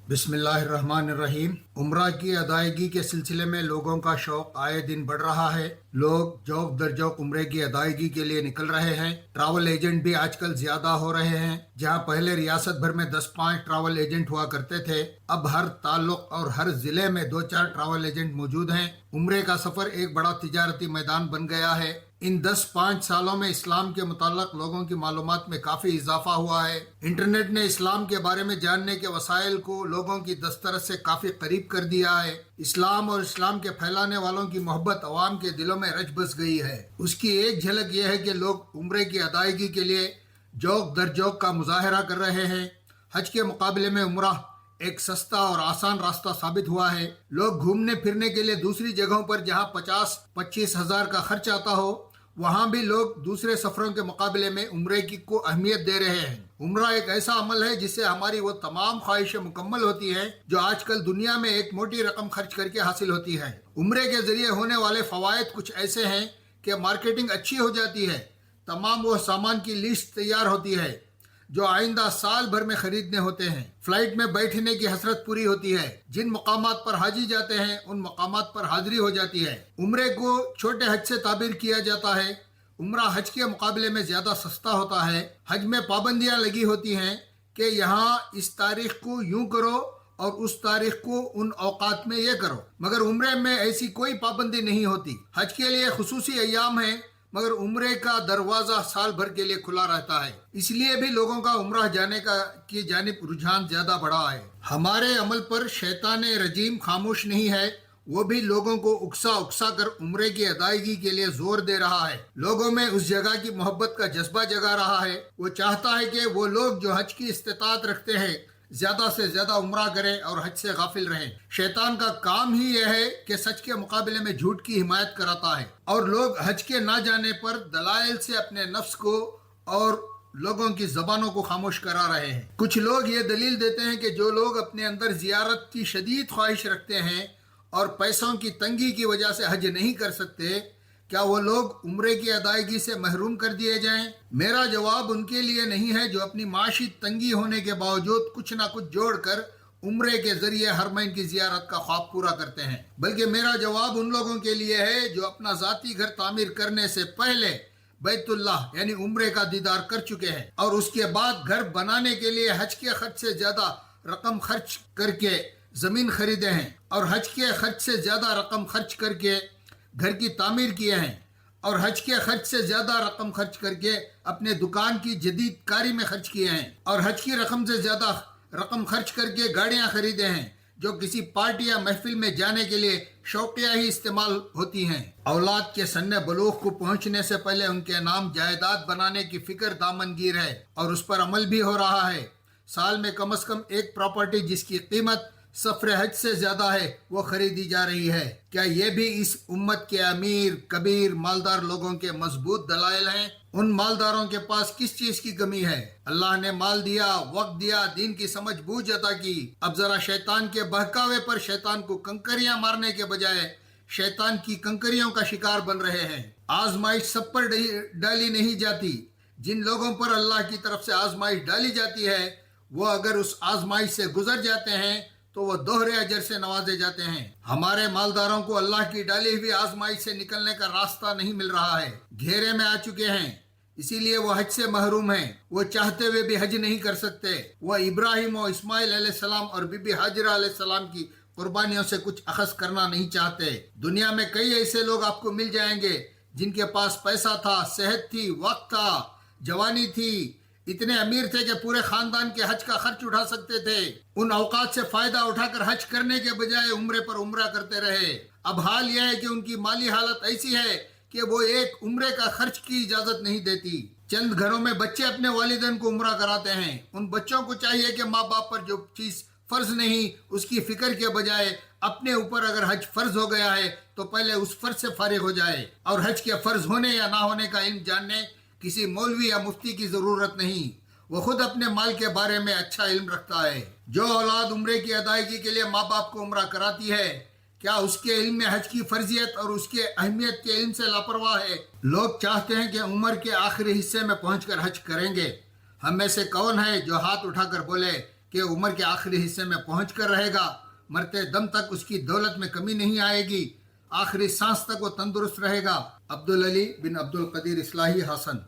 बिस्मिल्लाहिर्रहमानिर्रहीम। उम्रा की अदायगी के सिलसिले में लोगों का शौक आए दिन बढ़ रहा है। लोग जौक दर जौक उम्रे की अदायगी के लिए निकल रहे हैं। ट्रैवल एजेंट भी आजकल ज्यादा हो रहे हैं। जहां पहले रियासत भर में 10-5 ट्रैवल एजेंट हुआ करते थे, अब हर ताल्लुक और हर जिले में 2-4 ट्रैवल एजेंट मौजूद हैं। उम्रे का सफर एक बड़ा तिजारती मैदान बन गया है। इन 10-5 सालों में इस्लाम के मुताल्लिक लोगों की मालूमात में काफी इजाफा हुआ है। इंटरनेट ने इस्लाम के बारे में जानने के वसाइल को लोगों की दस्तरस से काफी करीब कर दिया है। इस्लाम और इस्लाम के फैलाने वालों की मोहब्बत अवाम के दिलों में रच बस गई है। उसकी एक झलक यह है कि लोग उम्रे की अदायगी के लिए जौक दर जौक का मुजाहरा कर रहे हैं। हज के मुकाबले में उम्रा एक सस्ता और आसान रास्ता साबित हुआ है। लोग घूमने फिरने के लिए दूसरी जगहों पर जहां 50-25 हजार का खर्च आता हो, वहां भी लोग दूसरे सफरों के मुकाबले में उम्रे की को अहमियत दे रहे हैं। उम्रा एक ऐसा अमल है जिससे हमारी वो तमाम ख्वाहिशें मुकम्मल होती हैं जो आजकल दुनिया में एक मोटी रकम खर्च करके हासिल होती है। उम्रे के जरिए होने वाले फवायद कुछ ऐसे हैं कि मार्केटिंग अच्छी हो जाती है, तमाम वो सामान की लिस्ट तैयार होती है जो आइंदा साल भर में खरीदने होते हैं। फ्लाइट में बैठने की हसरत पूरी होती है। जिन मकामात पर हाजी जाते हैं उन मकामात पर हाजिरी हो जाती है। उम्रे को छोटे हज से ताबीर किया जाता है। उम्रा हज के मुकाबले में ज्यादा सस्ता होता है। हज में पाबंदियां लगी होती हैं कि यहाँ इस तारीख को यूं करो और उस तारीख को उन औकात में ये करो, मगर उम्रे में ऐसी कोई पाबंदी नहीं होती। हज के लिए खुसूसी अय्याम है, मगर उम्रे का दरवाजा साल भर के लिए खुला रहता है। इसलिए भी लोगों का उम्रा जाने का की जानिब रुझान ज्यादा बढ़ा है। हमारे अमल पर शैतान रजीम खामोश नहीं है, वो भी लोगों को उकसा उकसा कर उम्रे की अदायगी के लिए जोर दे रहा है। लोगों में उस जगह की मोहब्बत का जज्बा जगा रहा है। वो चाहता है कि वो लोग जो हज की इस्तिताअत रखते हैं ज्यादा से ज्यादा उम्रा करें और हज से गाफिल रहें। शैतान का काम ही यह है कि सच के मुकाबले में झूठ की हिमायत कराता है और लोग हज के ना जाने पर दलाइल से अपने नफ्स को और लोगों की जबानों को खामोश करा रहे हैं। कुछ लोग ये दलील देते हैं कि जो लोग अपने अंदर जियारत की शदीद ख्वाहिश रखते हैं और पैसों की तंगी की वजह से हज नहीं कर सकते, क्या वो लोग उम्रे की अदायगी से महरूम कर दिए जाएं? मेरा जवाब उनके लिए नहीं है जो अपनी माशी तंगी होने के बावजूद कुछ ना कुछ जोड़कर उम्रे के जरिए हरमैन की जियारत का ख्वाब पूरा करते हैं, बल्कि मेरा जवाब उन लोगों के लिए है जो अपना जाती घर तामीर करने से पहले बैतुल्लाह यानी उम्रे का दीदार कर चुके हैं और उसके बाद घर बनाने के लिए हज के खर्च से ज्यादा रकम खर्च करके जमीन खरीदे हैं और हज के खर्च से ज्यादा रकम खर्च करके घर की तामीर किए हैं और हज के खर्च से ज्यादा रकम खर्च करके अपने दुकान की जदीद कारी में खर्च किए हैं और हज की रकम से ज्यादा रकम खर्च करके गाड़ियां खरीदे हैं जो किसी पार्टी या महफिल में जाने के लिए शौकिया ही इस्तेमाल होती हैं। औलाद के सन्ने बलूग को पहुंचने से पहले उनके नाम जायदाद बनाने की फिक्र दामनगीर है और उस पर अमल भी हो रहा है। साल में कम से कम एक प्रॉपर्टी जिसकी कीमत सफर हज से ज्यादा है वो खरीदी जा रही है। क्या ये भी इस उम्मत के अमीर कबीर मालदार लोगों के मजबूत दलाइल हैं? उन मालदारों के पास किस चीज की कमी है? अल्लाह ने माल दिया, वक्त दिया, दीन की समझ बूझ अता की। अब जरा शैतान के बहकावे पर शैतान को कंकरियां मारने के बजाय शैतान की कंकरियों का शिकार बन रहे हैं। आजमाइश सब पर डाली नहीं जाती। जिन लोगों पर अल्लाह की तरफ से आजमाइश डाली जाती है वो अगर उस आजमाइश से गुजर जाते हैं तो वो दोहरे अजर से नवाजे जाते हैं। हमारे मालदारों को अल्लाह की डाली हुई आजमाइश से निकलने का रास्ता नहीं मिल रहा है, घेरे में आ चुके हैं, इसीलिए वो हज से महरूम हैं। वो चाहते हुए भी हज नहीं कर सकते। वो इब्राहिम और इस्माइल अलैहिस्सलाम और बीबी हाजिरा अलैहिस्सलाम की कुर्बानियों से कुछ अखज़ करना नहीं चाहते। दुनिया में कई ऐसे लोग आपको मिल जाएंगे जिनके पास पैसा था, सेहत थी, वक्त था, जवानी थी, इतने अमीर थे कि पूरे खानदान के हज का खर्च उठा सकते थे। उन औकात से फायदा उठाकर हज करने के बजाय उम्रे पर उम्रा करते रहे। अब हाल यह है कि उनकी माली हालत ऐसी है कि वो एक उम्रे का खर्च की इजाजत नहीं देती। चंद घरों में बच्चे अपने वालिदैन को उम्रा कराते हैं। उन बच्चों को चाहिए कि माँ बाप पर जो चीज फर्ज नहीं उसकी फिक्र के बजाय अपने ऊपर अगर हज फर्ज हो गया है तो पहले उस फर्ज से फारिग हो जाए और हज के फर्ज होने या ना होने का इल्म जानने किसी मौलवी या मुफ्ती की जरूरत नहीं। वो खुद अपने माल के बारे में अच्छा इल्म रखता है। जो औलाद उम्रे की अदायगी के लिए माँ बाप को उम्रा कराती है, क्या उसके इल्म में हज की फर्जियत और उसके अहमियत के इल्म से लापरवाह है? लोग चाहते हैं कि उम्र के आखिरी हिस्से में पहुंचकर हज करेंगे। हम में से कौन है जो हाथ उठाकर बोले کہ عمر کے آخری حصے میں پہنچ کر رہے گا، مرتے دم تک اس کی دولت میں کمی نہیں آئے گی، آخری سانس تک وہ تندرست رہے گا۔ عبدالعلی بن عبدالقدیر اصلاحی حسن۔